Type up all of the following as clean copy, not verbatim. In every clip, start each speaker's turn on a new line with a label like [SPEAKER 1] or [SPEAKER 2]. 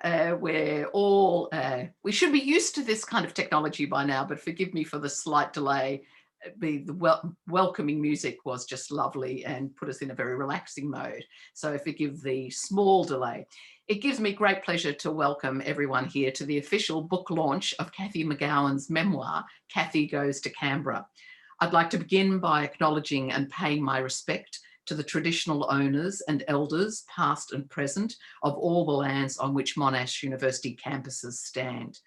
[SPEAKER 1] We should be used to this kind of technology by now, but forgive me for the slight delay. The welcoming music was just lovely and put us in a very relaxing mode. So forgive the small delay. It gives me great pleasure to welcome everyone here to the official book launch of Cathy McGowan's memoir, Cathy Goes to Canberra. I'd like to begin by acknowledging and paying my respect to the traditional owners and elders, past and present, of all the lands on which Monash University campuses stand.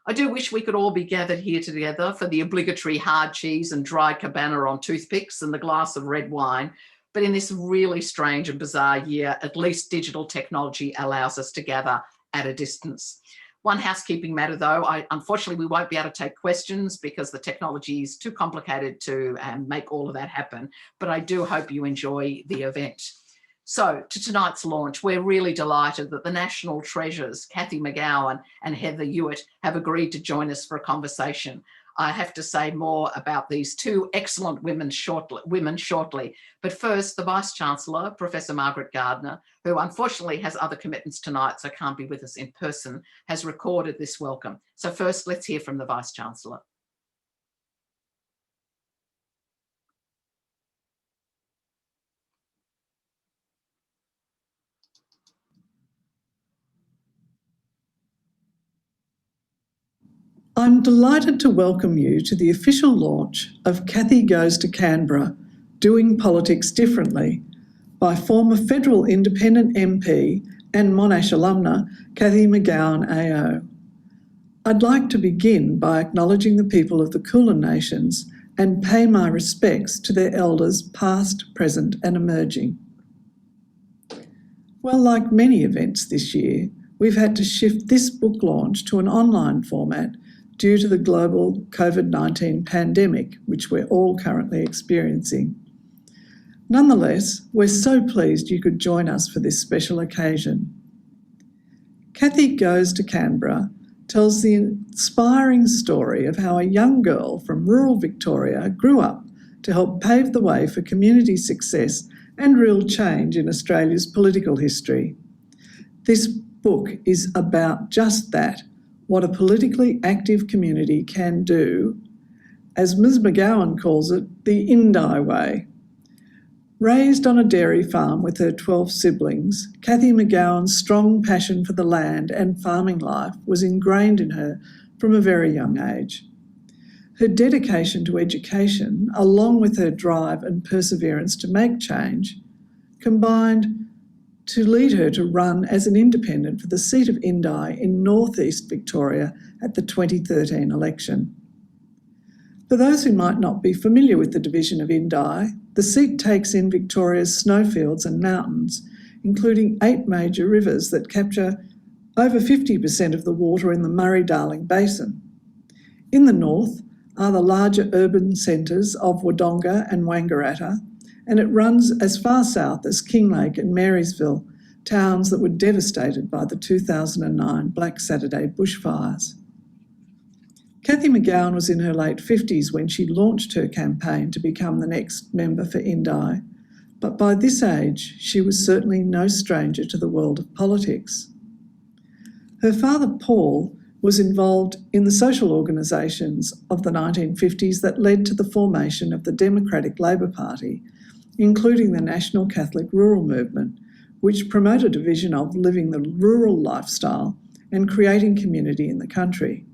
[SPEAKER 1] I do wish we could all be gathered here together for the obligatory hard cheese and dry cabana on toothpicks and the glass of red wine, but in this really strange and bizarre year, at least digital technology allows us to gather at a distance. One housekeeping matter though, unfortunately we won't be able to take questions because the technology is too complicated to make all of that happen, but I do hope you enjoy the event. So to tonight's launch, we're really delighted that the national treasures, Cathy McGowan and Heather Ewart, have agreed to join us for a conversation. I have to say more about these two excellent women shortly. But first, the Vice-Chancellor, Professor Margaret Gardner, who unfortunately has other commitments tonight, so can't be with us in person, has recorded this welcome. So first, let's hear from the Vice-Chancellor.
[SPEAKER 2] I'm delighted to welcome you to the official launch of Cathy Goes to Canberra, Doing Politics Differently, by former federal independent MP and Monash alumna Cathy McGowan AO. I'd like to begin by acknowledging the people of the Kulin Nations and pay my respects to their elders past, present and emerging. Well, like many events this year, we've had to shift this book launch to an online format due to the global COVID-19 pandemic, which we're all currently experiencing. Nonetheless, we're so pleased you could join us for this special occasion. Cathy Goes to Canberra tells the inspiring story of how a young girl from rural Victoria grew up to help pave the way for community success and real change in Australia's political history. This book is about just that, what a politically active community can do, as Ms McGowan calls it, the Indi way. Raised on a dairy farm with her 12 siblings, Cathy McGowan's strong passion for the land and farming life was ingrained in her from a very young age. Her dedication to education, along with her drive and perseverance to make change, combined to lead her to run as an independent for the seat of Indi in northeast Victoria at the 2013 election. For those who might not be familiar with the division of Indi, the seat takes in Victoria's snowfields and mountains, including 8 major rivers that capture over 50% of the water in the Murray-Darling Basin. In the north are the larger urban centres of Wodonga and Wangaratta, and it runs as far south as Kinglake and Marysville, towns that were devastated by the 2009 Black Saturday bushfires. Cathy McGowan was in her late 50s when she launched her campaign to become the next member for Indi, but by this age she was certainly no stranger to the world of politics. Her father, Paul, was involved in the social organisations of the 1950s that led to the formation of the Democratic Labor Party, including the National Catholic Rural Movement, which promoted a vision of living the rural lifestyle and creating community in the country.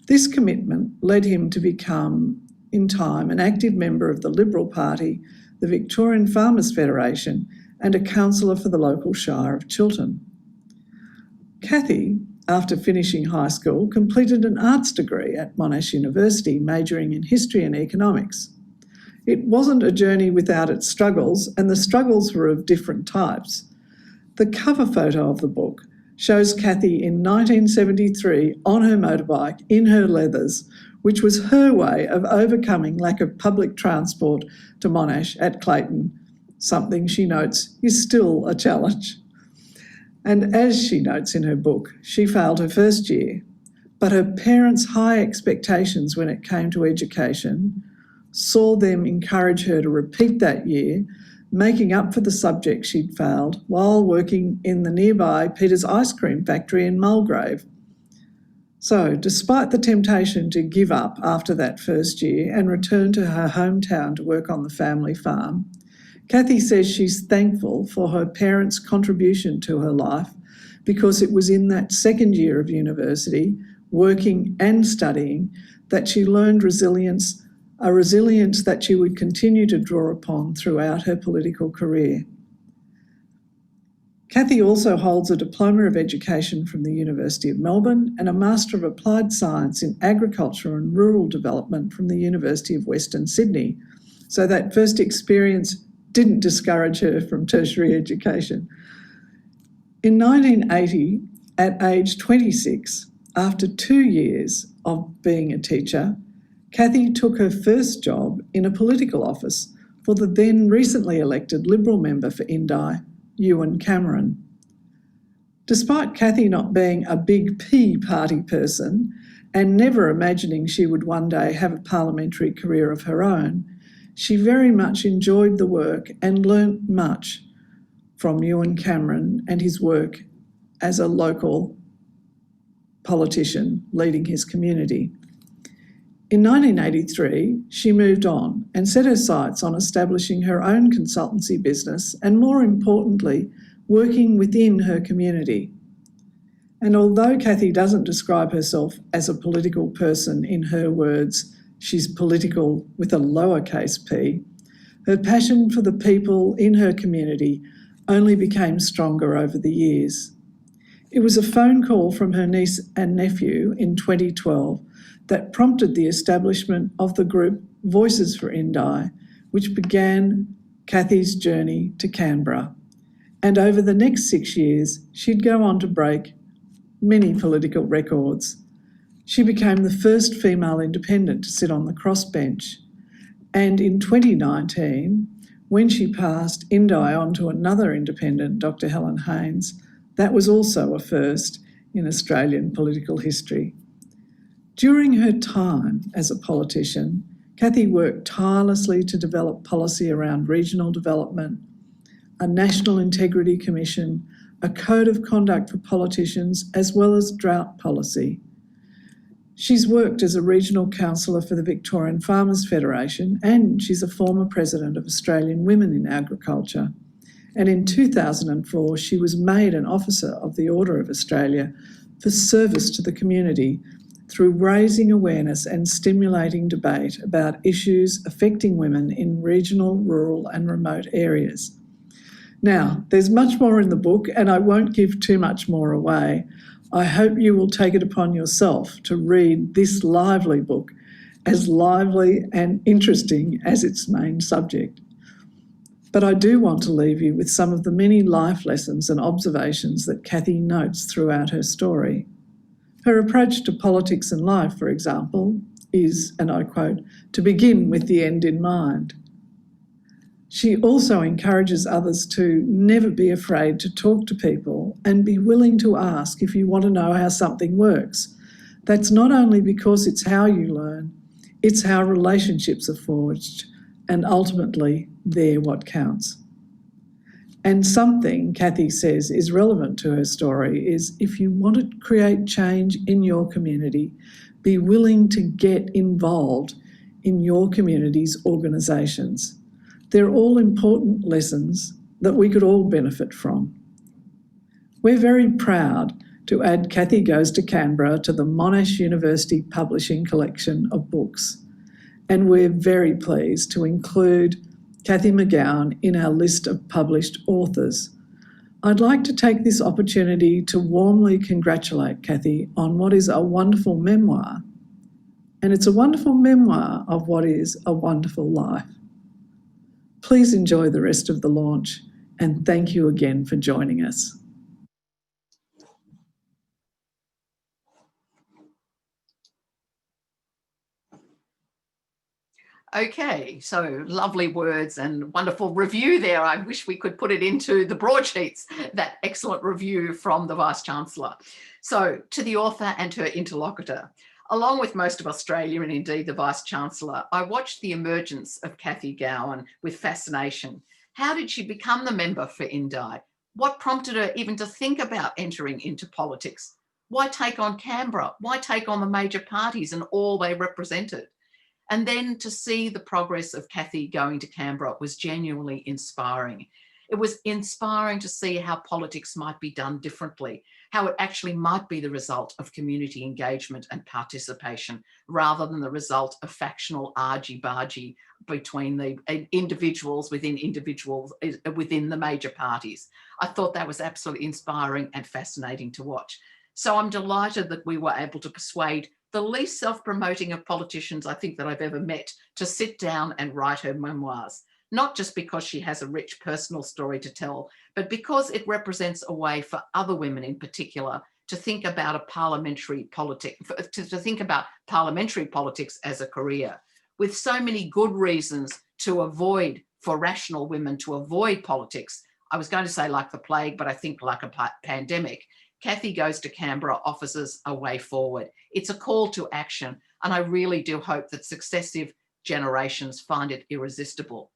[SPEAKER 2] This commitment led him to become, in time, an active member of the Liberal Party, the Victorian Farmers Federation, and a councillor for the local shire of Chiltern. Cathy, after finishing high school, completed an arts degree at Monash University, majoring in history and economics. It wasn't a journey without its struggles, and the struggles were of different types. The cover photo of the book shows Cathy in 1973 on her motorbike in her leathers, which was her way of overcoming lack of public transport to Monash at Clayton, something she notes is still a challenge. And as she notes in her book, she failed her first year, but her parents' high expectations when it came to education saw them encourage her to repeat that year, making up for the subject she'd failed while working in the nearby Peter's Ice Cream Factory in Mulgrave. So, despite the temptation to give up after that first year and return to her hometown to work on the family farm, Cathy says she's thankful for her parents' contribution to her life because it was in that second year of university, working and studying, that she learned resilience, a resilience that she would continue to draw upon throughout her political career. Cathy also holds a Diploma of Education from the University of Melbourne and a Master of Applied Science in Agriculture and Rural Development from the University of Western Sydney. So that first experience didn't discourage her from tertiary education. In 1980, at age 26, after 2 years of being a teacher, Cathy took her first job in a political office for the then recently elected Liberal member for Indi, Ewan Cameron. Despite Cathy not being a big P party person and never imagining she would one day have a parliamentary career of her own, she very much enjoyed the work and learnt much from Ewan Cameron and his work as a local politician leading his community. In 1983, she moved on and set her sights on establishing her own consultancy business and, more importantly, working within her community. And although Cathy doesn't describe herself as a political person in her words, she's political with a lowercase p, her passion for the people in her community only became stronger over the years. It was a phone call from her niece and nephew in 2012 that prompted the establishment of the group Voices for Indi, which began Cathy's journey to Canberra. And over the next 6 years, she'd go on to break many political records. She became the first female independent to sit on the crossbench. And in 2019, when she passed Indi on to another independent, Dr. Helen Haines, that was also a first in Australian political history. During her time as a politician, Cathy worked tirelessly to develop policy around regional development, a National Integrity Commission, a code of conduct for politicians, as well as drought policy. She's worked as a regional councillor for the Victorian Farmers Federation, and she's a former president of Australian Women in Agriculture. And in 2004, she was made an Officer of the Order of Australia for service to the community through raising awareness and stimulating debate about issues affecting women in regional, rural and remote areas. Now, there's much more in the book and I won't give too much more away. I hope you will take it upon yourself to read this lively book, as lively and interesting as its main subject. But I do want to leave you with some of the many life lessons and observations that Cathy notes throughout her story. Her approach to politics and life, for example, is, and I quote, to begin with the end in mind. She also encourages others to never be afraid to talk to people and be willing to ask if you want to know how something works. That's not only because it's how you learn, it's how relationships are forged, and ultimately they're what counts. And something Cathy says is relevant to her story is if you want to create change in your community, be willing to get involved in your community's organisations. They're all important lessons that we could all benefit from. We're very proud to add Cathy Goes to Canberra to the Monash University Publishing collection of books. And we're very pleased to include Cathy McGowan in our list of published authors. I'd like to take this opportunity to warmly congratulate Cathy on what is a wonderful memoir. And it's a wonderful memoir of what is a wonderful life. Please enjoy the rest of the launch and thank you again for joining us.
[SPEAKER 1] Okay, so lovely words and wonderful review there. I wish we could put it into the broadsheets, that excellent review from the Vice-Chancellor. So to the author and her interlocutor, along with most of Australia and indeed the Vice-Chancellor, I watched the emergence of Cathy Gowan with fascination How did she become the member for Indi? What prompted her even to think about entering into politics? Why take on Canberra? Why take on the major parties and all they represented? And then to see the progress of Kathy going to Canberra was genuinely inspiring. It was inspiring to see how politics might be done differently, how it actually might be the result of community engagement and participation rather than the result of factional argy-bargy between the individuals within the major parties. I thought that was absolutely inspiring and fascinating to watch. So I'm delighted that we were able to persuade the least self-promoting of politicians I think that I've ever met to sit down and write her memoirs, not just because she has a rich personal story to tell, but because it represents a way for other women in particular to think about a parliamentary to think about parliamentary politics as a career, with so many good reasons for rational women to avoid politics. I was going to say like the plague, but I think like a pandemic. Kathy Goes to Canberra offers us a way forward. It's a call to action, and I really do hope that successive generations find it irresistible.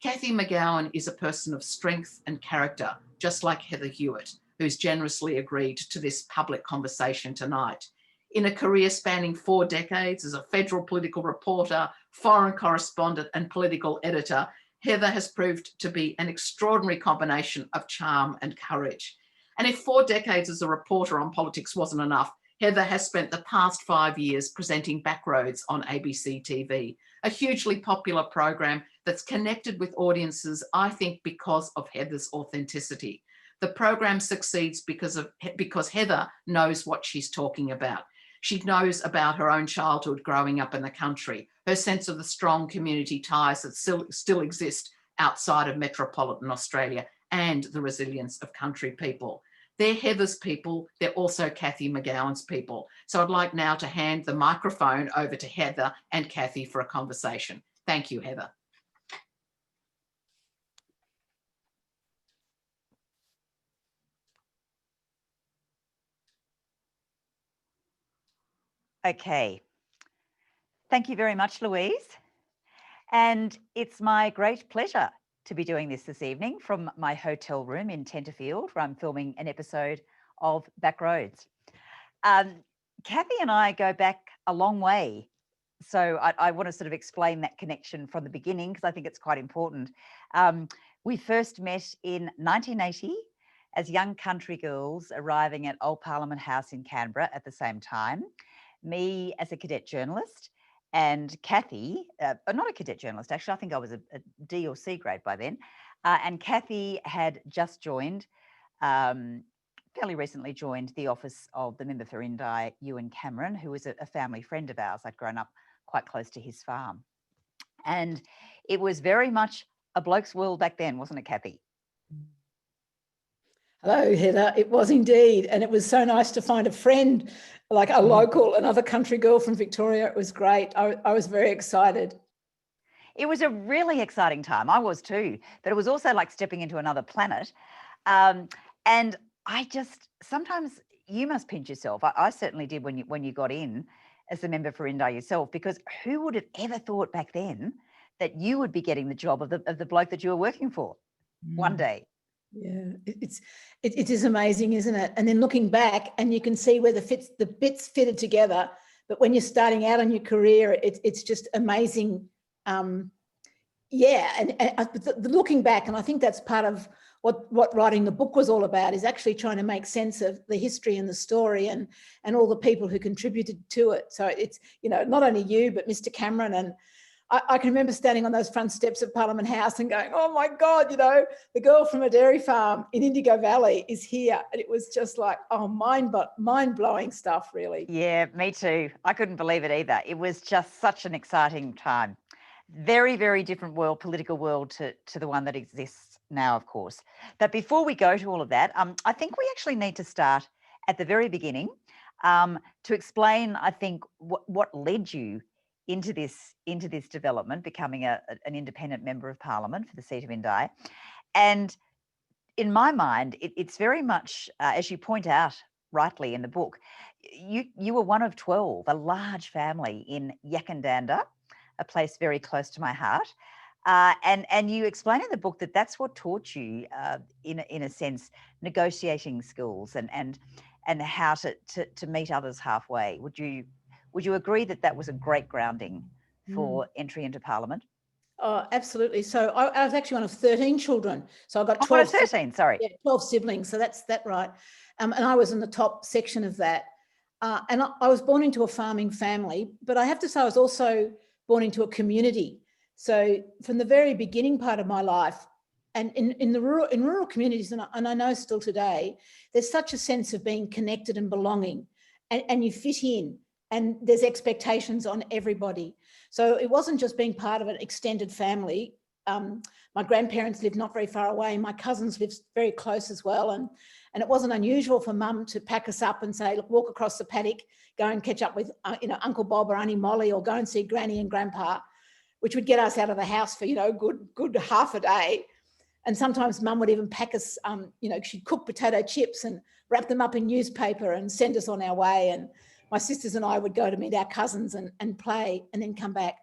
[SPEAKER 1] Cathy McGowan is a person of strength and character, just like Heather Hewitt, who's generously agreed to this public conversation tonight. In a career spanning 4 decades as a federal political reporter, foreign correspondent, and political editor, Heather has proved to be an extraordinary combination of charm and courage. And if 4 decades as a reporter on politics wasn't enough, Heather has spent the past 5 years presenting Backroads on ABC TV, a hugely popular program that's connected with audiences, I think, because of Heather's authenticity. The program succeeds because Heather knows what she's talking about. She knows about her own childhood growing up in the country, her sense of the strong community ties that still exist outside of metropolitan Australia, and the resilience of country people. They're Heather's people. They're also Cathy McGowan's people. So I'd like now to hand the microphone over to Heather and Cathy for a conversation. Thank you, Heather.
[SPEAKER 3] Okay. Thank you very much, Louise. And it's my great pleasure to be doing this evening from my hotel room in Tenterfield, where I'm filming an episode of Backroads. Cathy and I go back a long way. So I want to sort of explain that connection from the beginning, because I think it's quite important. We first met in 1980 as young country girls arriving at Old Parliament House in Canberra at the same time. Me as a cadet journalist, and Cathy, not a cadet journalist, actually, I think I was a D or C grade by then. And Cathy had just joined, fairly recently joined the office of the member for Indi, Ewan Cameron, who was a family friend of ours. I'd grown up quite close to his farm. And it was very much a bloke's world back then, wasn't it, Cathy?
[SPEAKER 4] Hello, Heather. It was indeed. And it was so nice to find a friend, like a local, another country girl from Victoria. It was great. I was very excited.
[SPEAKER 3] It was a really exciting time. I was too, but it was also like stepping into another planet. And I just, sometimes you must pinch yourself. I certainly did when you got in as a member for Indi yourself, because who would have ever thought back then that you would be getting the job of the bloke that you were working for one day?
[SPEAKER 4] Yeah, it is amazing, isn't it? And then looking back, and you can see where the bits fitted together. But when you're starting out on your career, it's just amazing. Yeah, and looking back, and I think that's part of what writing the book was all about, is actually trying to make sense of the history and the story and all the people who contributed to it. So it's, you know, not only you, but Mr. Cameron. And I can remember standing on those front steps of Parliament House and going, oh my God, you know, the girl from a dairy farm in Indigo Valley is here. And it was just like, oh, mind-blowing stuff, really.
[SPEAKER 3] Yeah, me too. I couldn't believe it either. It was just such an exciting time. Very, very different world, political world to the one that exists now, of course. But before we go to all of that, I think we actually need to start at the very beginning to explain, I think, what led you into this development, becoming an independent member of Parliament for the seat of Indi. And in my mind, it's very much, as you point out rightly in the book, you were one of 12, a large family in Yackandandah, a place very close to my heart. And you explain in the book that that's what taught you, in a sense, negotiating skills and how to meet others halfway. Would you agree that that was a great grounding for entry into Parliament?
[SPEAKER 4] Oh, absolutely. So I was actually one of 13 children. So I got
[SPEAKER 3] Oh, one of
[SPEAKER 4] 12.
[SPEAKER 3] 13, sorry.
[SPEAKER 4] Yeah, 12 siblings. So that's that right. And I was in the top section of that. And I was born into a farming family, but I have to say I was also born into a community. So from the very beginning part of my life, and in rural communities, and I know still today, there's such a sense of being connected and belonging, and you fit in, and there's expectations on everybody. So it wasn't just being part of an extended family. My grandparents lived not very far away. My cousins lived very close as well. And it wasn't unusual for mum to pack us up and say, look, walk across the paddock, go and catch up with Uncle Bob or Auntie Molly, or go and see Granny and Grandpa, which would get us out of the house for, good half a day. And sometimes mum would even pack us, she'd cook potato chips and wrap them up in newspaper and send us on our way. And my sisters and I would go to meet our cousins and play and then come back.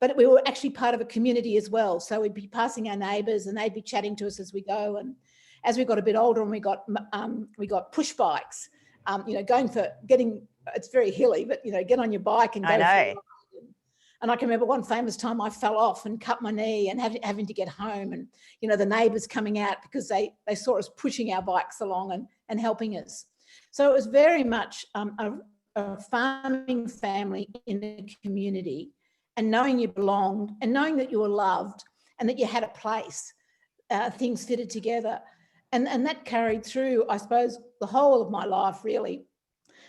[SPEAKER 4] But we were actually part of a community as well. So we'd be passing our neighbours and they'd be chatting to us as we go. And as we got a bit older and we got push bikes, it's very hilly, but, get on your bike and go.
[SPEAKER 3] I know.
[SPEAKER 4] And I can remember one famous time I fell off and cut my knee and having to get home, and, the neighbours coming out because they saw us pushing our bikes along and helping us. So it was very much a farming family in a community, and knowing you belonged and knowing that you were loved and that you had a place, things fitted together. And that carried through, I suppose, the whole of my life, really,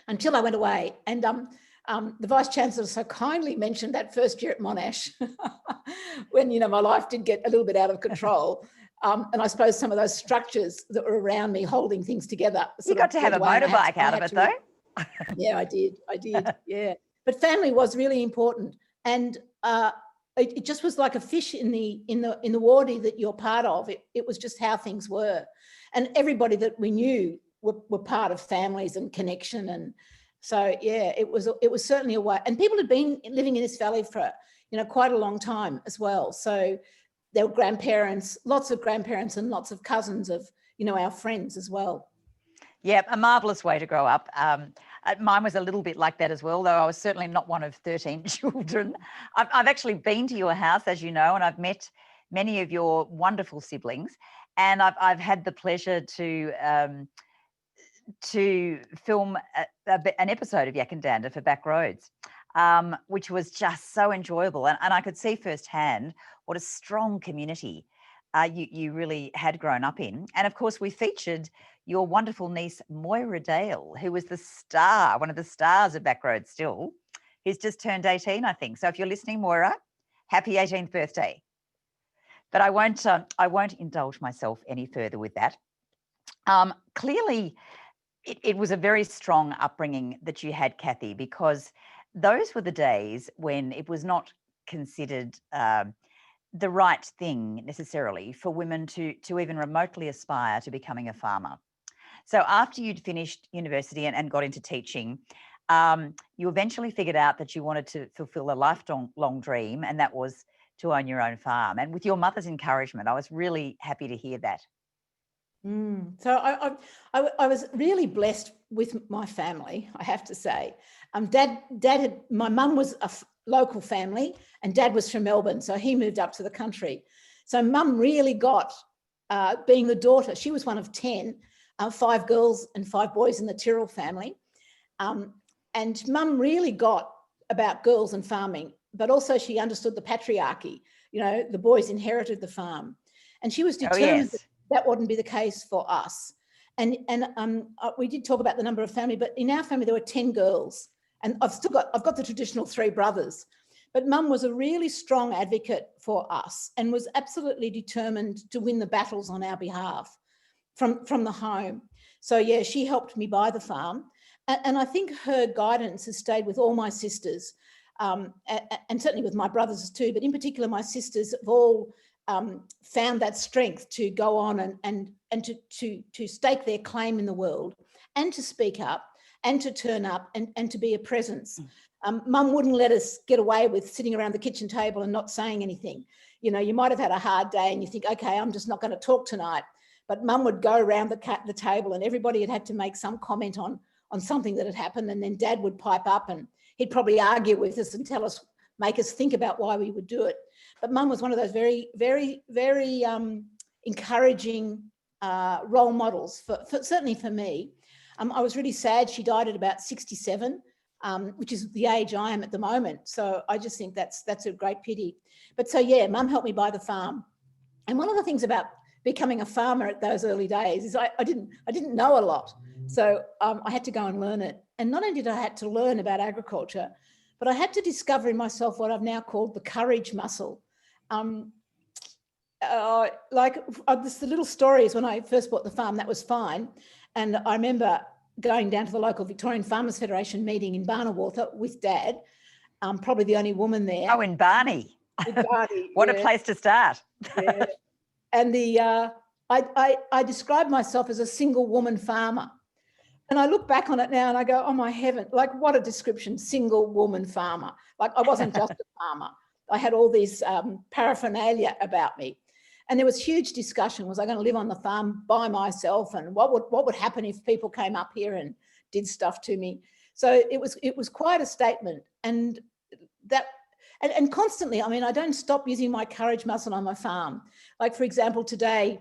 [SPEAKER 4] until I went away. And the Vice-Chancellor so kindly mentioned that first year at Monash when, my life did get a little bit out of control. And I suppose some of those structures that were around me holding things together.
[SPEAKER 3] You got to have a motorbike out of it, though.
[SPEAKER 4] Yeah, I did. Yeah. But family was really important. And it just was like a fish in the water that you're part of. It was just how things were. And everybody that we knew were part of families and connection. And so, yeah, it was certainly a way. And people had been living in this valley for, quite a long time as well. So there were grandparents, lots of grandparents and lots of cousins of, our friends as well.
[SPEAKER 3] Yeah, a marvellous way to grow up. Mine was a little bit like that as well, though I was certainly not one of 13 children. I've actually been to your house, as you know, and I've met many of your wonderful siblings. And I've had the pleasure to film an episode of Yak and Dander for Backroads, which was just so enjoyable. And I could see firsthand what a strong community you really had grown up in. And of course, we featured your wonderful niece, Moira Dale, who was one of the stars of Backroads still, who's just turned 18, I think. So if you're listening, Moira, happy 18th birthday. But I won't indulge myself any further with that. Clearly, it was a very strong upbringing that you had, Kathy, because those were the days when it was not considered the right thing necessarily for women to even remotely aspire to becoming a farmer. So after you'd finished university and got into teaching, you eventually figured out that you wanted to fulfill a lifelong dream, and that was to own your own farm. And with your mother's encouragement, I was really happy to hear that.
[SPEAKER 4] So I was really blessed with my family, I have to say. My mum was a local family and Dad was from Melbourne, so he moved up to the country. So Mum really got, being the daughter, she was one of 10, 5 girls and 5 boys in the Tyrrell family. And Mum really got about girls and farming, but also she understood the patriarchy. The boys inherited the farm. And she was determined that wouldn't be the case for us. And we did talk about the number of family, but in our family there were 10 girls, and I've got the traditional 3 brothers. But Mum was a really strong advocate for us and was absolutely determined to win the battles on our behalf from the home. So yeah, she helped me buy the farm, and I think her guidance has stayed with all my sisters, and certainly with my brothers too. But in particular, my sisters have all found that strength to go on and to stake their claim in the world, and to speak up, and to turn up, and to be a presence. Mum wouldn't let us get away with sitting around the kitchen table and not saying anything. You know, you might have had a hard day and you think, okay, I'm just not going to talk tonight. But mum would go around the table and everybody had to make some comment on something that had happened. And then dad would pipe up and he'd probably argue with us and tell us, make us think about why we would do it. But mum was one of those very, very, very encouraging role models, for certainly for me. I was really sad she died at about 67, which is the age I am at the moment. So I just think that's a great pity. But so, yeah, mum helped me buy the farm. And one of the things about becoming a farmer at those early days is I didn't know a lot. So I had to go and learn it. And not only did I have to learn about agriculture, but I had to discover in myself what I've now called the courage muscle. This the little story is when I first bought the farm, that was fine. And I remember going down to the local Victorian Farmers Federation meeting in Barnawartha with Dad, probably the only woman there.
[SPEAKER 3] Oh, in Barney.
[SPEAKER 4] Barney,
[SPEAKER 3] What
[SPEAKER 4] yeah.
[SPEAKER 3] a place to start.
[SPEAKER 4] Yeah. And I described myself as a single woman farmer. And I look back on it now and I go, oh my heaven, like what a description, single woman farmer. Like I wasn't just a farmer. I had all these paraphernalia about me. And there was huge discussion. Was I going to live on the farm by myself? And what would happen if people came up here and did stuff to me? So it was quite a statement. And constantly, I mean, I don't stop using my courage muscle on my farm. Like, for example, today,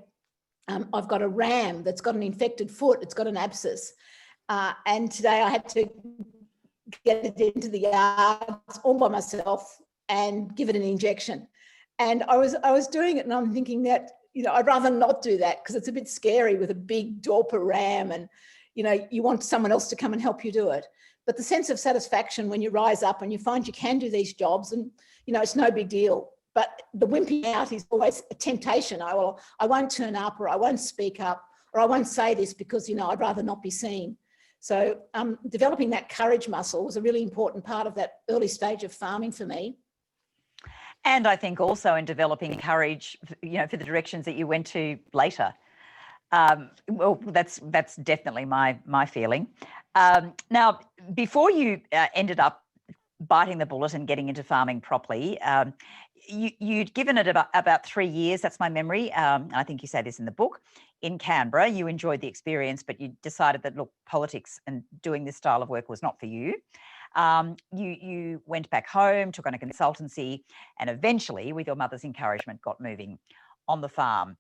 [SPEAKER 4] I've got a ram that's got an infected foot. It's got an abscess. And today I had to get it into the yard all by myself and give it an injection. And I was doing it and I'm thinking that, you know, I'd rather not do that because it's a bit scary with a big Dorper ram and, you know, you want someone else to come and help you do it. But the sense of satisfaction when you rise up and you find you can do these jobs and, you know, it's no big deal. But the wimping out is always a temptation. I won't turn up, or I won't speak up, or I won't say this because, you know, I'd rather not be seen. So developing that courage muscle was a really important part of that early stage of farming for me.
[SPEAKER 3] And I think also in developing courage, you know, for the directions that you went to later. Well, that's definitely my feeling. Now, before you ended up biting the bullet and getting into farming properly, you'd given it about 3 years, that's my memory. I think you say this in the book, in Canberra. You enjoyed the experience, but you decided that, look, politics and doing this style of work was not for you. You went back home, took on a consultancy, and eventually, with your mother's encouragement, got moving on the farm.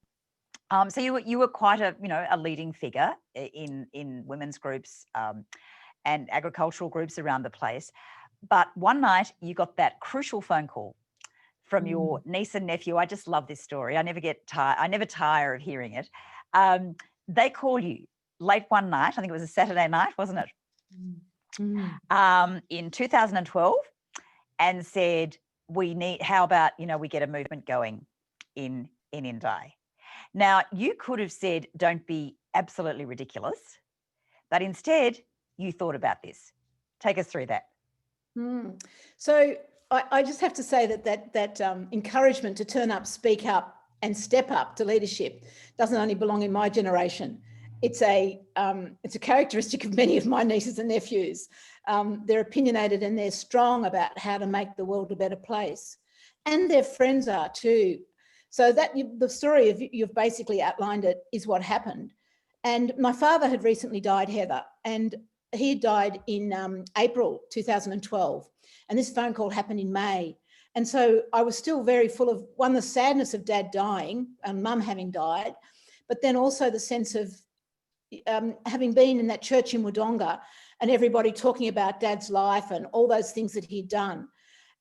[SPEAKER 3] So you were quite a leading figure in women's groups and agricultural groups around the place. But one night you got that crucial phone call from your niece and nephew. I just love this story. I never tire of hearing it. They called you late one night. I think it was a Saturday night, wasn't it? In 2012, and said, how about, we get a movement going in Indi. Now, you could have said, don't be absolutely ridiculous, but instead you thought about this. Take us through that.
[SPEAKER 4] So I just have to say that encouragement to turn up, speak up and step up to leadership doesn't only belong in my generation. It's a characteristic of many of my nieces and nephews. They're opinionated and they're strong about how to make the world a better place. And their friends are too. So that the story you've basically outlined it is what happened. And my father had recently died, Heather, and he died in April 2012. And this phone call happened in May. And so I was still very full of, one, the sadness of Dad dying and Mum having died, but then also the sense of having been in that church in Wodonga and everybody talking about Dad's life and all those things that he'd done.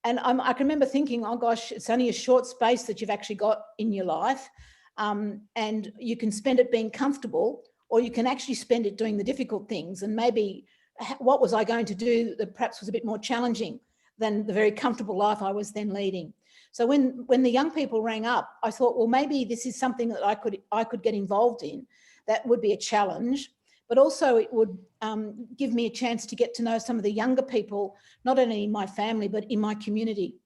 [SPEAKER 4] And I can remember thinking, oh gosh, it's only a short space that you've actually got in your life. And you can spend it being comfortable, or you can actually spend it doing the difficult things. And maybe what was I going to do that perhaps was a bit more challenging than the very comfortable life I was then leading. So when the young people rang up, I thought, well, maybe this is something that I could get involved in. That would be a challenge, but also it would give me a chance to get to know some of the younger people, not only in my family, but in my community.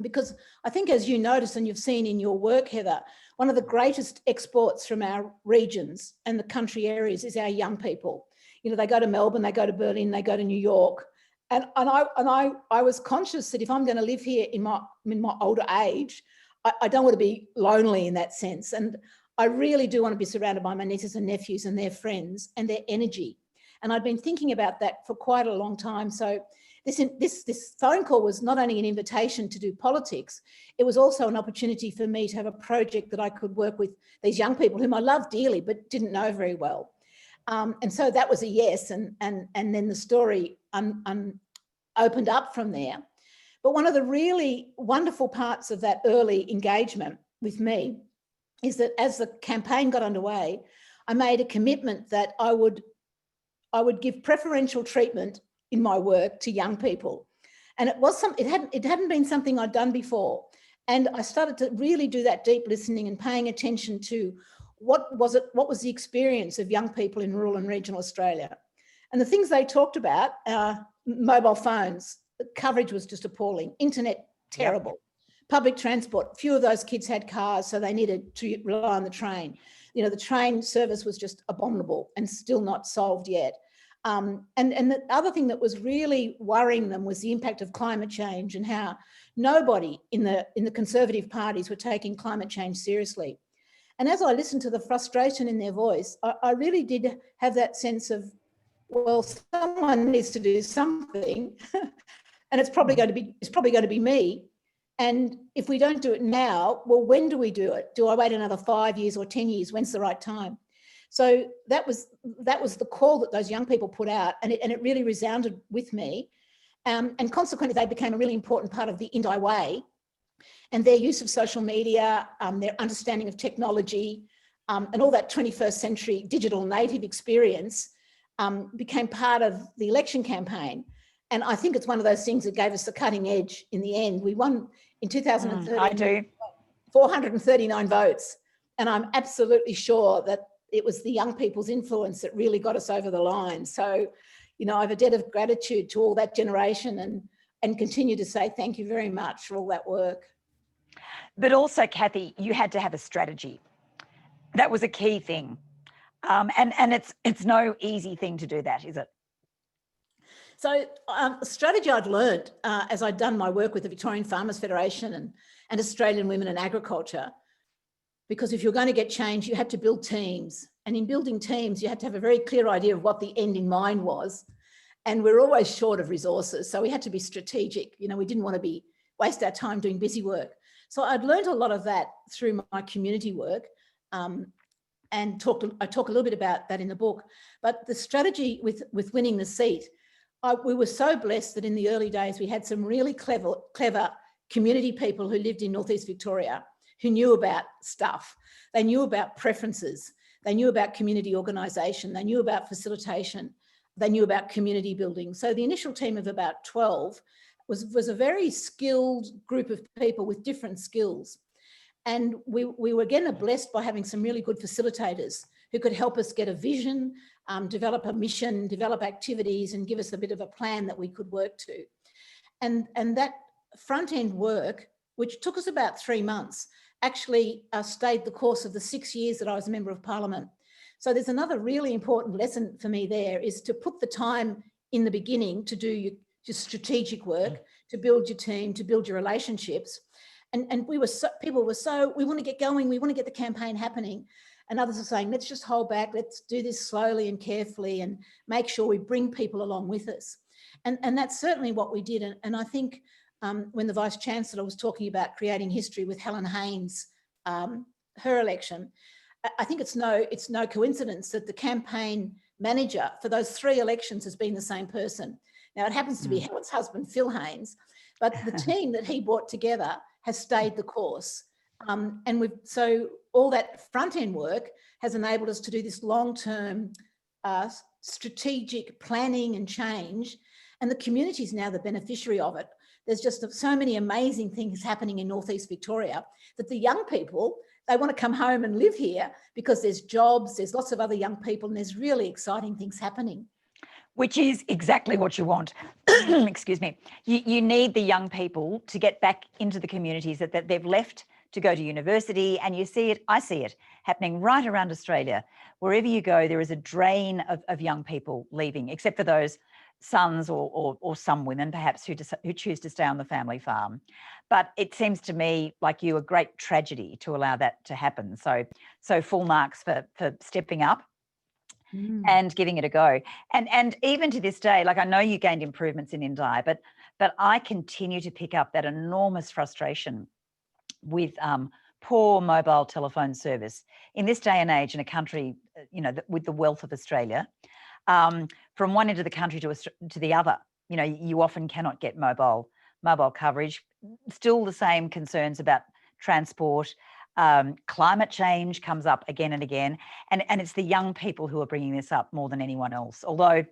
[SPEAKER 4] Because I think, as you notice and you've seen in your work, Heather, one of the greatest exports from our regions and the country areas is our young people. They go to Melbourne, they go to Berlin, they go to New York. And I was conscious that if I'm going to live here in my older age, I don't want to be lonely in that sense. And I really do want to be surrounded by my nieces and nephews and their friends and their energy. And I'd been thinking about that for quite a long time. So this phone call was not only an invitation to do politics, it was also an opportunity for me to have a project that I could work with these young people whom I love dearly, but didn't know very well. And so that was a yes. And then the story opened up from there. But one of the really wonderful parts of that early engagement with me is that as the campaign got underway, I made a commitment that I would give preferential treatment in my work to young people. And it hadn't been something I'd done before. And I started to really do that deep listening and paying attention to what was the experience of young people in rural and regional Australia. And the things they talked about, mobile phones, the coverage was just appalling, internet, terrible. Yep. Public transport, few of those kids had cars, so they needed to rely on the train. You know, the train service was just abominable and still not solved yet. And the other thing that was really worrying them was the impact of climate change and how nobody in the Conservative parties were taking climate change seriously. And as I listened to the frustration in their voice, I really did have that sense of, well, someone needs to do something, and it's probably going to be me. And if we don't do it now, well, when do we do it? Do I wait another 5 years or 10 years? When's the right time? So that was the call that those young people put out, and it really resounded with me. And consequently, they became a really important part of the Indi Way, and their use of social media, their understanding of technology, and all that 21st century digital native experience became part of the election campaign. And I think it's one of those things that gave us the cutting edge in the end. We won in 2013.
[SPEAKER 3] I do.
[SPEAKER 4] 439 votes. And I'm absolutely sure that it was the young people's influence that really got us over the line. So, you know, I have a debt of gratitude to all that generation and continue to say thank you very much for all that work.
[SPEAKER 3] But also, Kathy, you had to have a strategy. That was a key thing. And it's no easy thing to do that, is it?
[SPEAKER 4] So a strategy I'd learned as I'd done my work with the Victorian Farmers Federation and Australian Women in Agriculture, because if you're going to get change, you had to build teams. And in building teams, you had to have a very clear idea of what the end in mind was. And we're always short of resources. So we had to be strategic. You know, we didn't want to waste our time doing busy work. So I'd learned a lot of that through my community work. And I talk a little bit about that in the book. But the strategy with winning the seat, we were so blessed that in the early days, we had some really clever community people who lived in Northeast Victoria who knew about stuff. They knew about preferences. They knew about community organisation. They knew about facilitation. They knew about community building. So the initial team of about 12 was a very skilled group of people with different skills. And we were again blessed by having some really good facilitators who could help us get a vision, develop a mission, develop activities, and give us a bit of a plan that we could work to. And that front end work, which took us about 3 months, actually stayed the course of the 6 years that I was a Member of Parliament. So there's another really important lesson for me there, is to put the time in the beginning to do your strategic work, to build your team, to build your relationships. And people were so, we want to get going, we want to get the campaign happening. And others are saying, let's just hold back, let's do this slowly and carefully and make sure we bring people along with us. And that's certainly what we did. And I think when the Vice-Chancellor was talking about creating history with Helen Haynes, her election, I think it's no coincidence that the campaign manager for those 3 elections has been the same person. Now, it happens to be Helen's husband, Phil Haynes, but the team that he brought together has stayed the course. So all that front end work has enabled us to do this long-term strategic planning and change, and the community is now the beneficiary of it. There's just so many amazing things happening in Northeast Victoria that the young people, they want to come home and live here because there's jobs, there's lots of other young people, and there's really exciting things happening.
[SPEAKER 3] Which is exactly what you want. Excuse me. You need the young people to get back into the communities that they've left to go to university, and you see it, I see it happening right around Australia. Wherever you go, there is a drain of young people leaving, except for those sons or some women perhaps who choose to stay on the family farm. But it seems to me like you a great tragedy to allow that to happen. So full marks for stepping up and giving it a go. And even to this day, like I know you gained improvements in Indi, but I continue to pick up that enormous frustration with poor mobile telephone service in this day and age in a country, with the wealth of Australia. From one end of the country to the other, you often cannot get mobile coverage. Still the same concerns about transport. Climate change comes up again and again, and it's the young people who are bringing this up more than anyone else. Although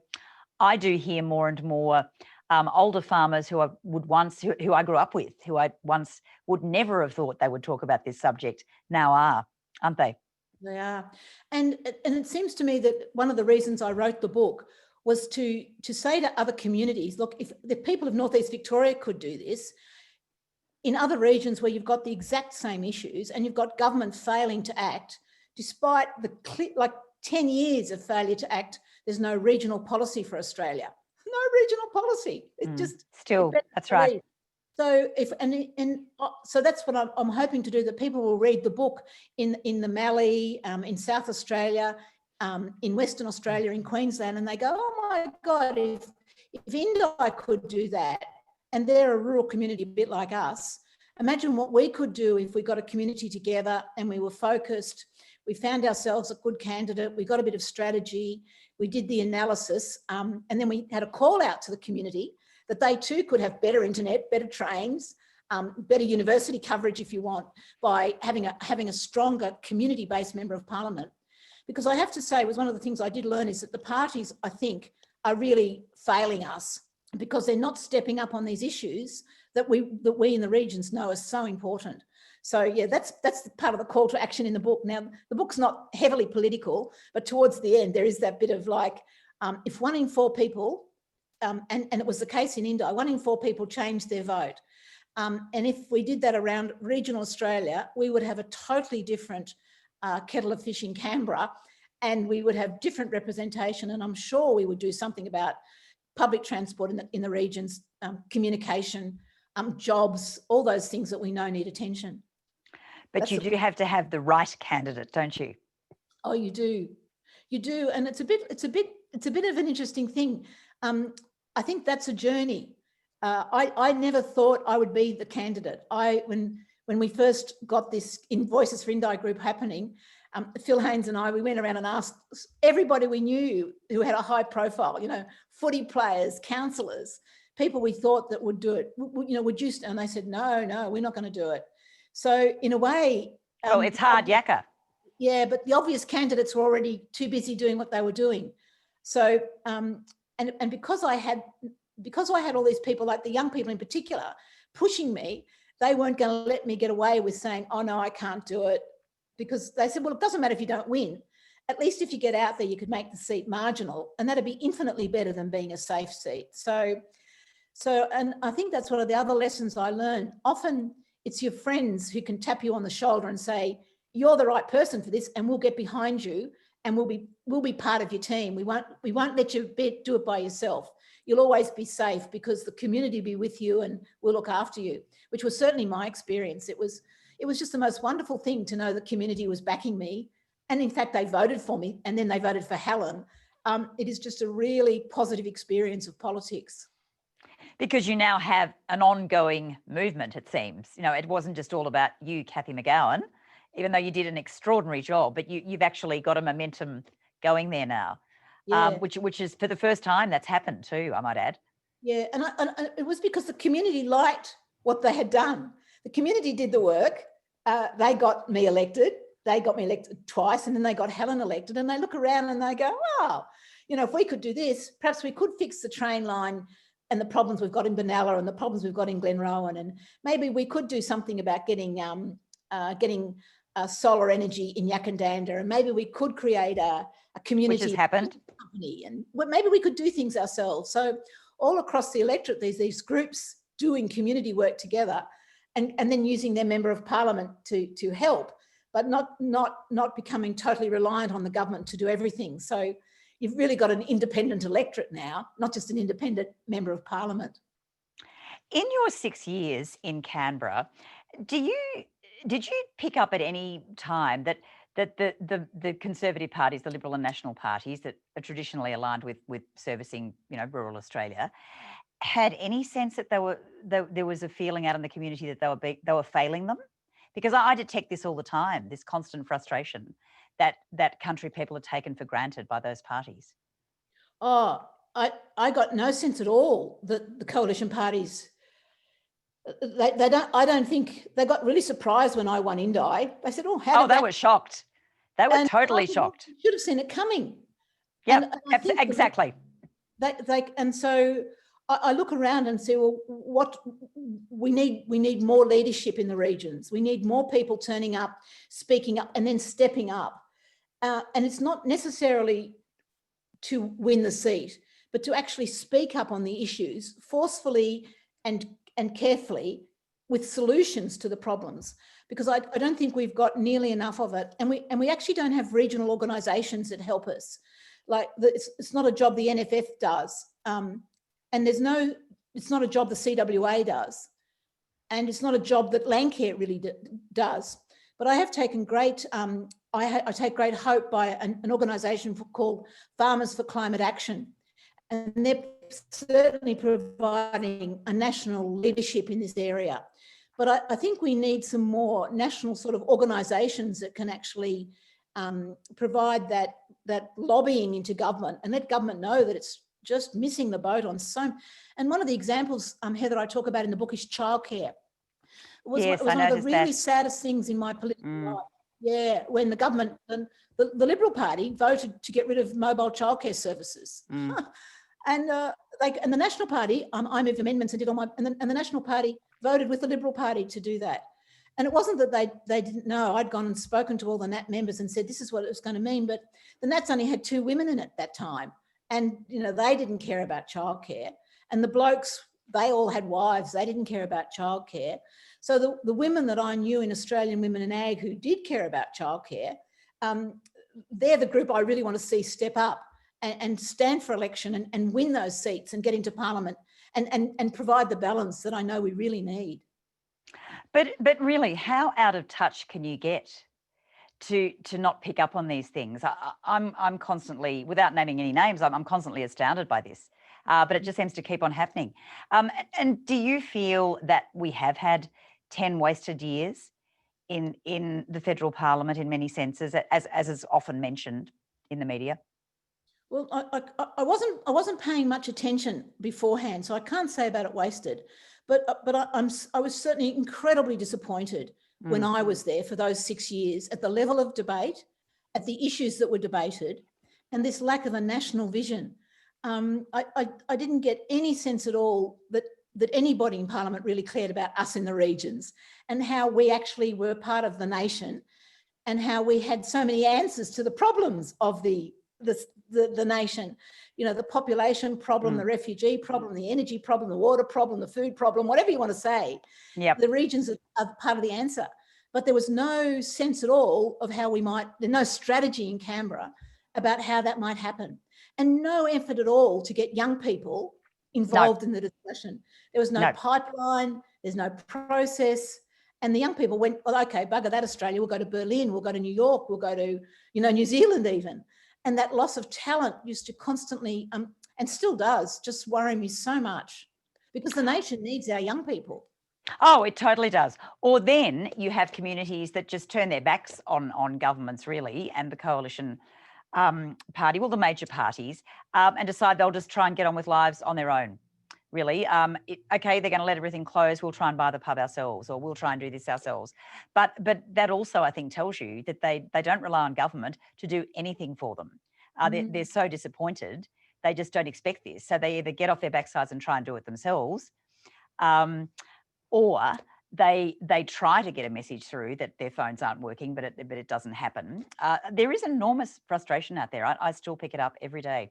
[SPEAKER 3] I do hear more and more older farmers who I grew up with, who I once would never have thought they would talk about this subject, now are, aren't they?
[SPEAKER 4] They are. And it seems to me that one of the reasons I wrote the book was to say to other communities, look, if the people of Northeast Victoria could do this, in other regions where you've got the exact same issues and you've got government failing to act, despite the 10 years of failure to act, there's no regional policy for Australia. No regional policy. It just
[SPEAKER 3] still, that's right.
[SPEAKER 4] So so that's what I'm hoping to do, that people will read the book in the Mallee, in South Australia, in Western Australia, in Queensland, and they go, oh my God, if Indi could do that, and they're a rural community a bit like us, imagine what we could do if we got a community together and we were focused, we found ourselves a good candidate, we got a bit of strategy, we did the analysis, and then we had a call out to the community that they too could have better internet, better trains, better university coverage if you want, by having a stronger community-based member of parliament. Because I have to say, it was one of the things I did learn, is that the parties, I think, are really failing us because they're not stepping up on these issues that we in the regions know are so important. So yeah, that's part of the call to action in the book. Now, the book's not heavily political, but towards the end, there is that bit of like, if 1 in 4 people, and it was the case in Indi, 1 in 4 people changed their vote. And if we did that around regional Australia, we would have a totally different kettle of fish in Canberra, and we would have different representation. And I'm sure we would do something about public transport in the regions, communication, jobs, all those things that we know need attention.
[SPEAKER 3] But you do have to have the right candidate, don't you?
[SPEAKER 4] Oh, you do, and it's a bit of an interesting thing. I think that's a journey. I never thought I would be the candidate. When we first got this in Voices for Indi group happening, Phil Haynes and I, we went around and asked everybody we knew who had a high profile, footy players, councillors, people we thought that would do it, would you, and they said, no, we're not going to do it. So in a way...
[SPEAKER 3] it's hard yakka.
[SPEAKER 4] Yeah, but the obvious candidates were already too busy doing what they were doing. So, and because I had all these people, like the young people in particular, pushing me, they weren't going to let me get away with saying, oh no, I can't do it. Because they said, well, it doesn't matter if you don't win. At least if you get out there, you could make the seat marginal, and that'd be infinitely better than being a safe seat. So, and I think that's one of the other lessons I learned. Often it's your friends who can tap you on the shoulder and say, you're the right person for this, and we'll get behind you, and we'll be part of your team. We won't let you do it by yourself. You'll always be safe because the community will be with you and we'll look after you, which was certainly my experience. It was just the most wonderful thing to know the community was backing me. And in fact, they voted for me, and then they voted for Helen. It is just a really positive experience of politics.
[SPEAKER 3] Because you now have an ongoing movement, it seems. It wasn't just all about you, Cathy McGowan, even though you did an extraordinary job, but you've actually got a momentum going there now,
[SPEAKER 4] Yeah.
[SPEAKER 3] Which is for the first time that's happened too, I might add.
[SPEAKER 4] Yeah, and it was because the community liked what they had done. The community did the work. They got me elected. They got me elected twice, and then they got Helen elected, and they look around and they go, wow, if we could do this, perhaps we could fix the train line and the problems we've got in Benalla and the problems we've got in Glenrowan, and maybe we could do something about getting solar energy in Yakandanda, and maybe we could create a community
[SPEAKER 3] which has happened
[SPEAKER 4] company, and maybe we could do things ourselves. So all across the electorate, there's these groups doing community work together, and then using their member of parliament to help, but not becoming totally reliant on the government to do everything. So you've really got an independent electorate now, not just an independent member of parliament.
[SPEAKER 3] In your 6 years in Canberra, did you pick up at any time that the Conservative parties, the Liberal and National parties that are traditionally aligned with servicing, rural Australia, had any sense that there was a feeling out in the community that they were failing them? Because I detect this all the time, this constant frustration that country people are taken for granted by those parties.
[SPEAKER 4] Oh, I got no sense at all that the coalition parties, I don't think, they got really surprised when I won Indi. They said, oh, how did
[SPEAKER 3] they were shocked. They were totally shocked.
[SPEAKER 4] You should have seen it coming.
[SPEAKER 3] Yeah, exactly.
[SPEAKER 4] And so I look around and say, well, what we need more leadership in the regions. We need more people turning up, speaking up, and then stepping up. And it's not necessarily to win the seat, but to actually speak up on the issues forcefully and carefully with solutions to the problems. Because I don't think we've got nearly enough of it. And we actually don't have regional organisations that help us. Like it's not a job the NFF does. And it's not a job the CWA does. And it's not a job that Landcare really does. But I have taken great, I take great hope by an organisation called Farmers for Climate Action. And they're certainly providing a national leadership in this area. But I think we need some more national sort of organisations that can actually provide that lobbying into government and let government know that it's just missing the boat on so. And one of the examples, Heather, I talk about in the book is childcare. It was one of the really saddest things in my political life. Yeah, when the government, the Liberal Party voted to get rid of mobile childcare services. And the National Party, I moved amendments and did all my, and the National Party voted with the Liberal Party to do that. And it wasn't that they didn't know. I'd gone and spoken to all the Nat members and said, this is what it was going to mean. But the Nats only had 2 women in it at that time. And, they didn't care about childcare. And the blokes, they all had wives. They didn't care about childcare. So the women that I knew in Australian Women in Ag who did care about childcare, they're the group I really want to see step up and stand for election and win those seats and get into Parliament and provide the balance that I know we really need.
[SPEAKER 3] But really, how out of touch can you get to not pick up on these things? I'm constantly, without naming any names, I'm constantly astounded by this. But it just seems to keep on happening. And do you feel that we have had 10 wasted years in the federal parliament in many senses, as is often mentioned in the media?
[SPEAKER 4] Well, I wasn't paying much attention beforehand, so I can't say about it wasted. But I was certainly incredibly disappointed when I was there for those 6 years at the level of debate, at the issues that were debated, and this lack of a national vision. I didn't get any sense at all that anybody in Parliament really cared about us in the regions and how we actually were part of the nation and how we had so many answers to the problems of the nation. The population problem, the refugee problem, the energy problem, the water problem, the food problem, whatever you want to say.
[SPEAKER 3] Yep.
[SPEAKER 4] The regions are part of the answer. But there was no sense at all of how there's no strategy in Canberra about how that might happen. And no effort at all to get young people involved in the discussion. There was no pipeline, there's no process. And the young people went, well, okay, bugger that, Australia, we'll go to Berlin, we'll go to New York, we'll go to, New Zealand even. And that loss of talent used to constantly, and still does, just worry me so much because the nation needs our young people.
[SPEAKER 3] Oh, it totally does. Or then you have communities that just turn their backs on governments really and the coalition party, well, the major parties, and decide they'll just try and get on with lives on their own, really. Okay, they're going to let everything close. We'll try and buy the pub ourselves, or we'll try and do this ourselves. But that also, I think, tells you that they don't rely on government to do anything for them. They're so disappointed. They just don't expect this. So they either get off their backsides and try and do it themselves, or they try to get a message through that their phones aren't working, but it doesn't happen. There is enormous frustration out there. I still pick it up every day.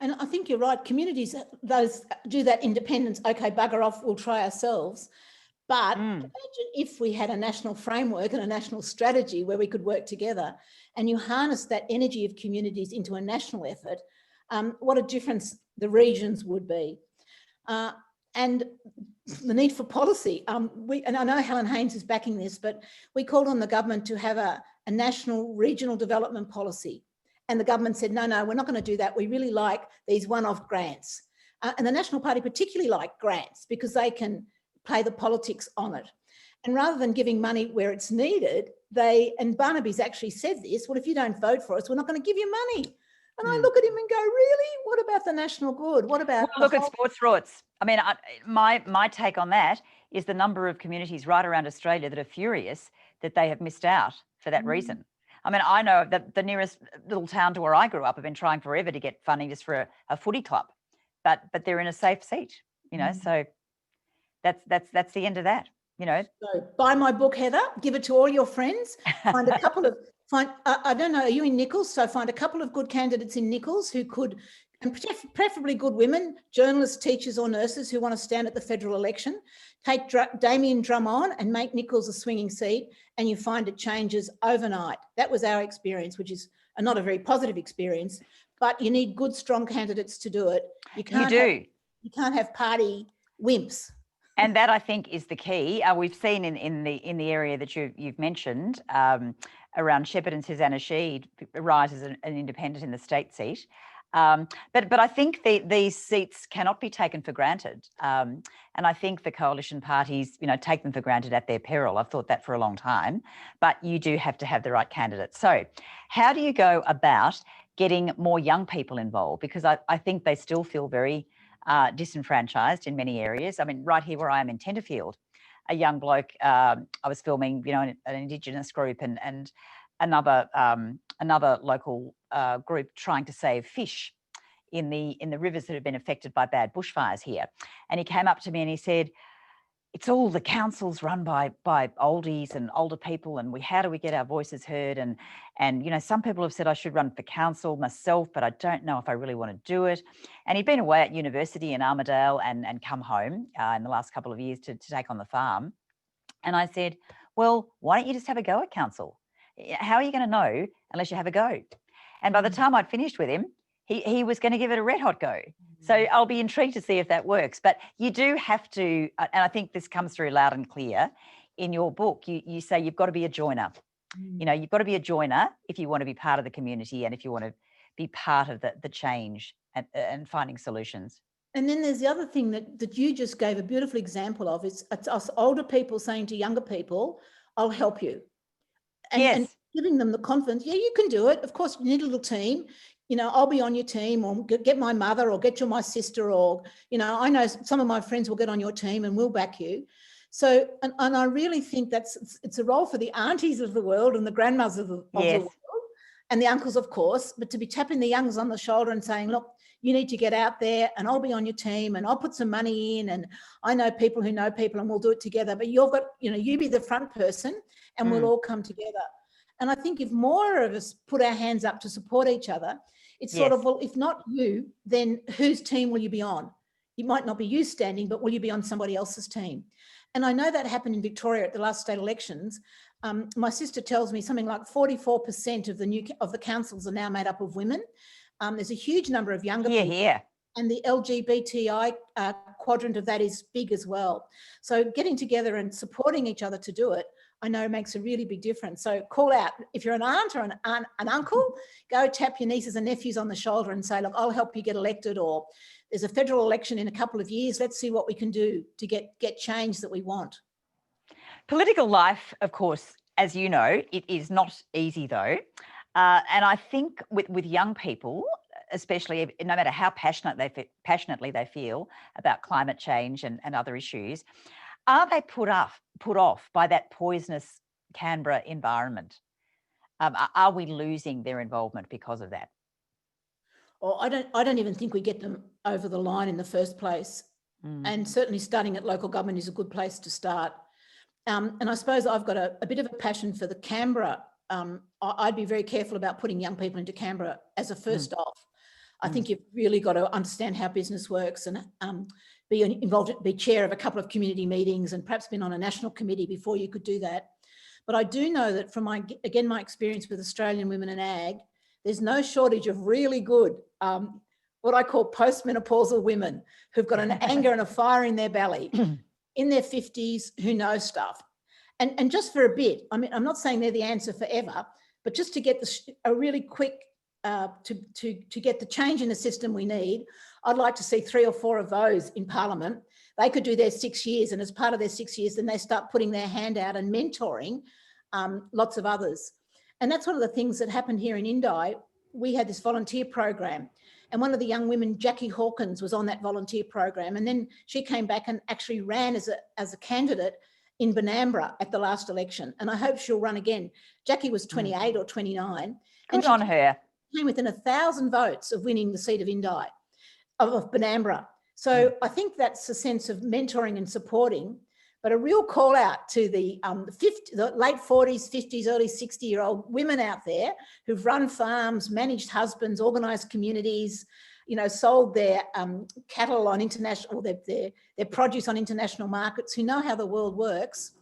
[SPEAKER 4] And I think you're right. Communities, those do that independence. Okay, bugger off, we'll try ourselves. But
[SPEAKER 3] Mm.
[SPEAKER 4] imagine if we had a national framework and a national strategy where we could work together, and you harness that energy of communities into a national effort, what a difference the regions would be. And the need for policy. And I know Helen Haynes is backing this, but we called on the government to have a national regional development policy. And the government said, no, we're not going to do that. We really like these one-off grants. And the National Party particularly like grants because they can play the politics on it. And rather than giving money where it's needed, and Barnaby's actually said this, well, if you don't vote for us, we're not going to give you money. And I look at him and go, really? What about the national good? What about
[SPEAKER 3] look at sports rorts? I mean, my take on that is the number of communities right around Australia that are furious that they have missed out for that reason. I mean, I know that the nearest little town to where I grew up have been trying forever to get funding just for a footy club, but they're in a safe seat, you know. So that's the end of that, you know.
[SPEAKER 4] So buy my book, Heather. Give it to all your friends. Find a couple of I don't know. Are you in Nichols? So find a couple of good candidates in Nichols who could, and preferably good women, journalists, teachers, or nurses who want to stand at the federal election. Take Damien Drum on and make Nichols a swinging seat, and you find it changes overnight. That was our experience, which is not a very positive experience. But you need good, strong candidates to do it. You can't have party wimps.
[SPEAKER 3] And that, I think, is the key. We've seen in the area that you've mentioned around Shepherd and Susanna Sheed rise as an independent in the state seat. But I think these seats cannot be taken for granted. And I think the coalition parties, you know, take them for granted at their peril. I've thought that for a long time. But you do have to have the right candidates. So how do you go about getting more young people involved? Because I think they still feel very disenfranchised in many areas. I mean, right here where I am in Tenterfield, a young bloke, I was filming, you know, an Indigenous group and another local group trying to save fish in the rivers that have been affected by bad bushfires here. And he came up to me and he said, it's all the councils run by oldies and older people, and how do we get our voices heard? And you know, some people have said I should run for council myself, but I don't know if I really want to do it. And he'd been away at university in Armidale and come home in the last couple of years to take on the farm. And I said, well, why don't you just have a go at council? How are you going to know unless you have a go? And by the time I'd finished with him, he was going to give it a red hot go. So I'll be intrigued to see if that works. But you do have to, and I think this comes through loud and clear in your book. You say you've got to be a joiner. You know, you've got to be a joiner if you want to be part of the community and if you want to be part of the change and finding solutions.
[SPEAKER 4] And then there's the other thing that you just gave a beautiful example of. It's us older people saying to younger people, I'll help you. And giving them the confidence, yeah, you can do it. Of course, you need a little team. You know, I'll be on your team, or get my mother, or get you my sister, or, you know, I know some of my friends will get on your team and we'll back you. So, and I really think it's a role for the aunties of the world and the grandmothers of the world, and the uncles, of course, but to be tapping the youngs on the shoulder and saying, look, you need to get out there and I'll be on your team and I'll put some money in, and I know people who know people and we'll do it together. But you've got, you know, you be the front person and we'll all come together. And I think if more of us put our hands up to support each other, it's sort of, well, if not you, then whose team will you be on? It might not be you standing, but will you be on somebody else's team? And I know that happened in Victoria at the last state elections. My sister tells me something like 44% of the councils are now made up of women. There's a huge number of younger people. Yeah. And the LGBTI quadrant of that is big as well. So getting together and supporting each other to do it, I know makes a really big difference. So call out, if you're an aunt or an uncle, go tap your nieces and nephews on the shoulder and say, look, I'll help you get elected, or there's a federal election in a couple of years. Let's see what we can do to get change that we want.
[SPEAKER 3] Political life, of course, as you know, it is not easy though. And I think with young people, especially, no matter how passionately they feel about climate change and other issues, are they put off by that poisonous Canberra environment? Are we losing their involvement because of that?
[SPEAKER 4] Well, I don't even think we get them over the line in the first place. And certainly starting at local government is a good place to start. And I suppose I've got a bit of a passion for the Canberra. I'd be very careful about putting young people into Canberra as a first off. I think you've really got to understand how business works and be involved, be chair of a couple of community meetings and perhaps been on a national committee before you could do that. But I do know that from my experience with Australian Women in Ag, there's no shortage of really good, what I call postmenopausal women who've got an anger and a fire in their belly, in their 50s, who know stuff. And just for a bit, I mean, I'm not saying they're the answer forever, but just to get a really quick, to get the change in the system we need, I'd like to see 3 or 4 of those in Parliament. They could do their 6 years, and as part of their 6 years, then they start putting their hand out and mentoring lots of others. And that's one of the things that happened here in Indi. We had this volunteer program, and one of the young women, Jackie Hawkins, was on that volunteer program. And then she came back and actually ran as a candidate in Benambra at the last election. And I hope she'll run again. Jackie was 28 or 29.
[SPEAKER 3] Good on her.
[SPEAKER 4] Came within 1,000 votes of winning the seat of Indi, of Benambra. So I think that's a sense of mentoring and supporting, but a real call out to the late 40s, 50s, early 60-year-old women out there who've run farms, managed husbands, organised communities, you know, sold their cattle on international, their produce on international markets, who know how the world works.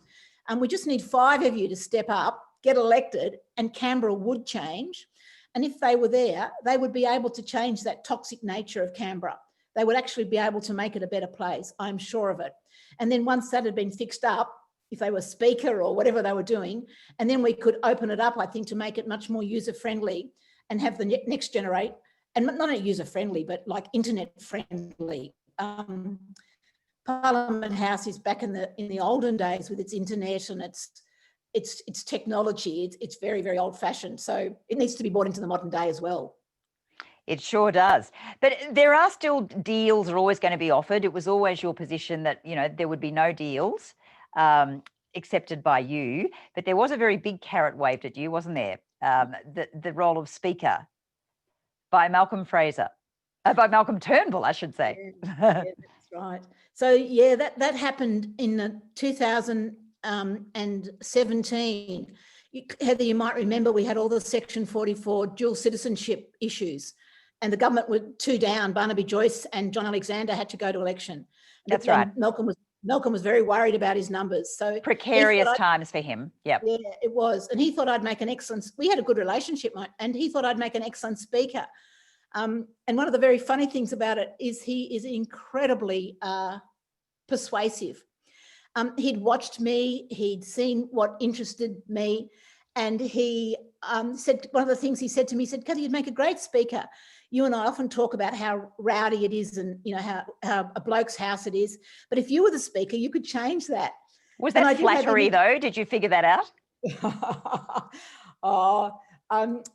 [SPEAKER 4] And we just need 5 of you to step up, get elected, and Canberra would change. And if they were there, they would be able to change that toxic nature of Canberra. They would actually be able to make it a better place. I'm sure of it. And then once that had been fixed up, if they were speaker or whatever they were doing, and then we could open it up, I think, to make it much more user-friendly and have the next generation, and not only user-friendly, but like internet-friendly. Parliament House is back in the olden days with its internet and its technology. It's very, very old-fashioned. So it needs to be brought into the modern day as well.
[SPEAKER 3] It sure does. But there are still deals are always going to be offered. It was always your position that, you know, there would be no deals accepted by you. But there was a very big carrot waved at you, wasn't there? The role of Speaker by Malcolm Fraser, by Malcolm Turnbull, I should say.
[SPEAKER 4] Yeah, that's right. So, yeah, that happened in 2017. Heather, you might remember we had all the Section 44 dual citizenship issues, and the government were 2 down. Barnaby Joyce and John Alexander had to go to election.
[SPEAKER 3] That's right.
[SPEAKER 4] Malcolm was very worried about his numbers. So
[SPEAKER 3] precarious times for him. Yep.
[SPEAKER 4] Yeah, it was. And he thought I'd make an excellent, we had a good relationship, and he thought I'd make an excellent speaker. And one of the very funny things about it is he is incredibly persuasive. He'd watched me, he'd seen what interested me, and he said, one of the things he said to me, he said, Kathy, you'd make a great speaker. You and I often talk about how rowdy it is and, you know, how a bloke's house it is. But if you were the speaker, you could change that.
[SPEAKER 3] Was that flattery though? Did you figure that out?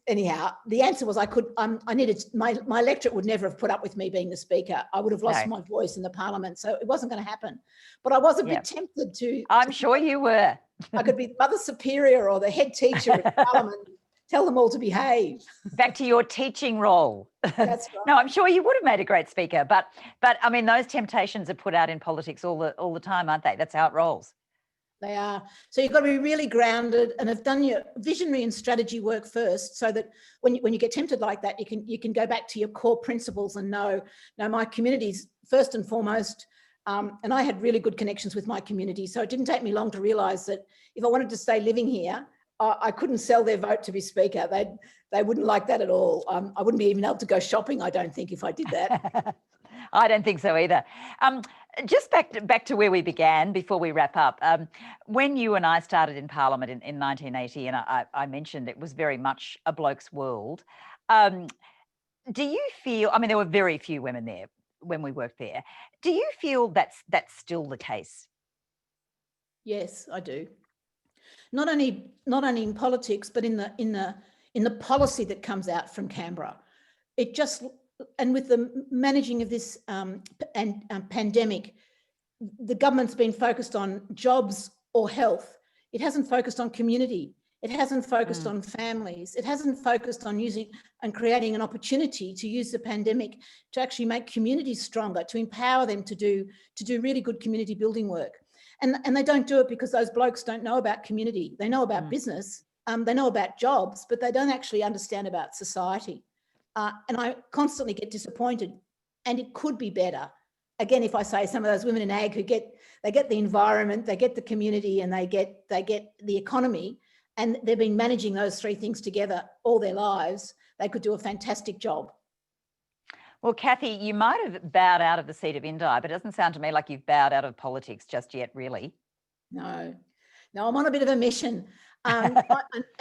[SPEAKER 4] Anyhow, the answer was I needed, my electorate would never have put up with me being the speaker. I would have lost my voice in the Parliament. So it wasn't going to happen. But I was a bit tempted to.
[SPEAKER 3] I'm sure you were.
[SPEAKER 4] I could be the Mother Superior or the head teacher at Parliament. Tell them all to behave.
[SPEAKER 3] Back to your teaching role.
[SPEAKER 4] That's right.
[SPEAKER 3] No, I'm sure you would have made a great speaker, but I mean, those temptations are put out in politics all the time, aren't they? That's how it rolls.
[SPEAKER 4] They are. So you've got to be really grounded and have done your visionary and strategy work first, so that when you get tempted like that, you can go back to your core principles and know my community's first and foremost. And I had really good connections with my community, so it didn't take me long to realise that if I wanted to stay living here, I couldn't sell their vote to be speaker. They wouldn't like that at all. I wouldn't be even able to go shopping, I don't think, if I did that.
[SPEAKER 3] I don't think so either. Just back to where we began before we wrap up. When you and I started in Parliament in 1980, and I mentioned it was very much a bloke's world. Do you feel, I mean, there were very few women there when we worked there. Do you feel that's still the case?
[SPEAKER 4] Yes, I do. Not only in politics, but in the policy that comes out from Canberra. It just, and with the managing of this pandemic, the government's been focused on jobs or health. It hasn't focused on community. It hasn't focused on families. It hasn't focused on using and creating an opportunity to use the pandemic to actually make communities stronger, to empower them to do really good community building work. And they don't do it because those blokes don't know about community. They know about business, they know about jobs, but they don't actually understand about society. And I constantly get disappointed, and it could be better. Again, if I say some of those women in ag who get the environment, they get the community, and they get the economy, and they've been managing those three things together all their lives, they could do a fantastic job.
[SPEAKER 3] Well, Kathy, you might have bowed out of the seat of Indi, but it doesn't sound to me like you've bowed out of politics just yet, really.
[SPEAKER 4] No, I'm on a bit of a mission. And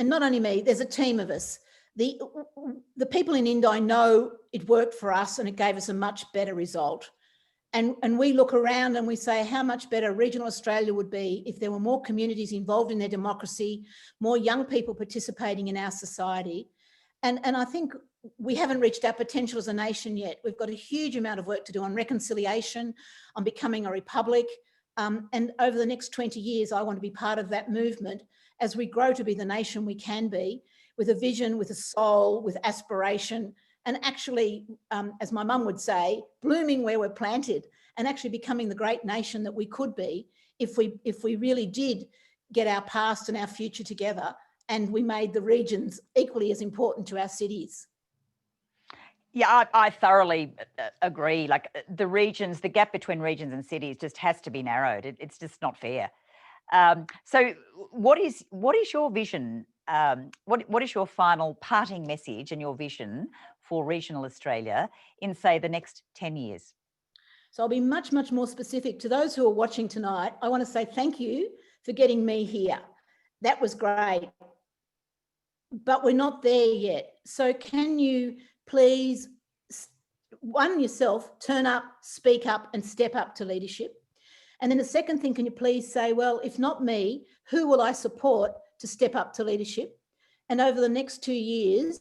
[SPEAKER 4] not only me, there's a team of us. The people in Indi know it worked for us and it gave us a much better result. And we look around and we say how much better regional Australia would be if there were more communities involved in their democracy, more young people participating in our society. And I think we haven't reached our potential as a nation yet. We've got a huge amount of work to do on reconciliation, on becoming a republic. And over the next 20 years, I want to be part of that movement as we grow to be the nation we can be, with a vision, with a soul, with aspiration, and actually, as my mum would say, blooming where we're planted, and actually becoming the great nation that we could be if we really did get our past and our future together, and we made the regions equally as important to our cities.
[SPEAKER 3] Yeah, I thoroughly agree. Like the regions, the gap between regions and cities just has to be narrowed. It's just not fair. So what is your vision? What is your final parting message and your vision for regional Australia in, say, the next 10 years?
[SPEAKER 4] So I'll be much, much more specific. To those who are watching tonight, I want to say thank you for getting me here. That was great. But we're not there yet. So can you please, one, yourself, turn up, speak up and step up to leadership? And then the second thing, can you please say, well, if not me, who will I support to step up to leadership? And over the next 2 years,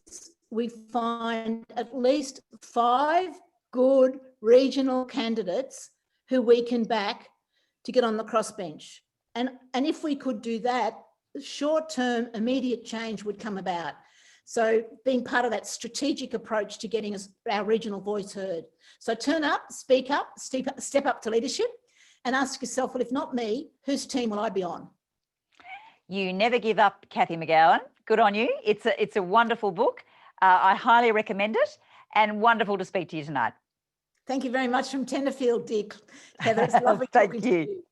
[SPEAKER 4] we find at least 5 good regional candidates who we can back to get on the crossbench. And if we could do that, short-term, immediate change would come about. So being part of that strategic approach to getting our regional voice heard. So turn up, speak up, step up to leadership, and ask yourself, well, if not me, whose team will I be on?
[SPEAKER 3] You never give up, Kathy McGowan. Good on you. It's a wonderful book. I highly recommend it, and wonderful to speak to you tonight.
[SPEAKER 4] Thank you very much from Tenterfield, dear Heather. It's lovely talking to you.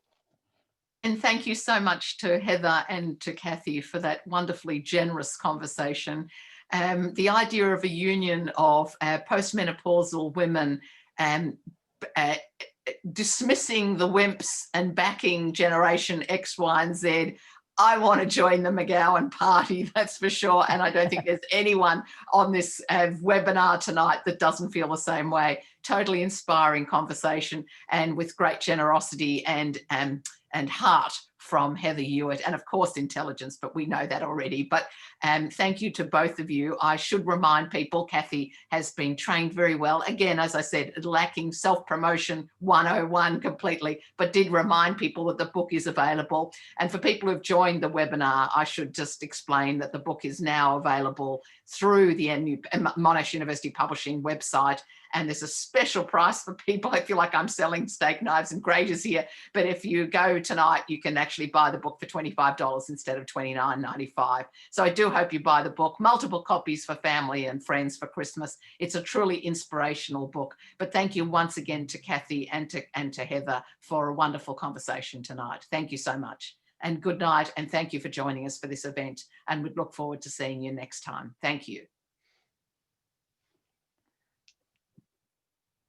[SPEAKER 1] And thank you so much to Heather and to Kathy for that wonderfully generous conversation. The idea of a union of postmenopausal women dismissing the wimps and backing generation X, Y, and Z. I want to join the McGowan party, that's for sure. And I don't think there's anyone on this webinar tonight that doesn't feel the same way. Totally inspiring conversation, and with great generosity and heart from Heather Hewitt, and of course intelligence, but we know that already. But thank you to both of you. I should remind people, Kathy has been trained very well. Again, as I said, lacking self-promotion 101 completely, but did remind people that the book is available. And for people who've joined the webinar, I should just explain that the book is now available through the Monash University Publishing website. And there's a special price for people. I feel like I'm selling steak knives and graters here, but if you go tonight, you can actually buy the book for $25 instead of $29.95. So I do hope you buy the book, multiple copies for family and friends for Christmas. It's a truly inspirational book. But thank you once again to Kathy and to Heather for a wonderful conversation tonight. Thank you so much. And good night, and thank you for joining us for this event. And we look forward to seeing you next time. Thank you.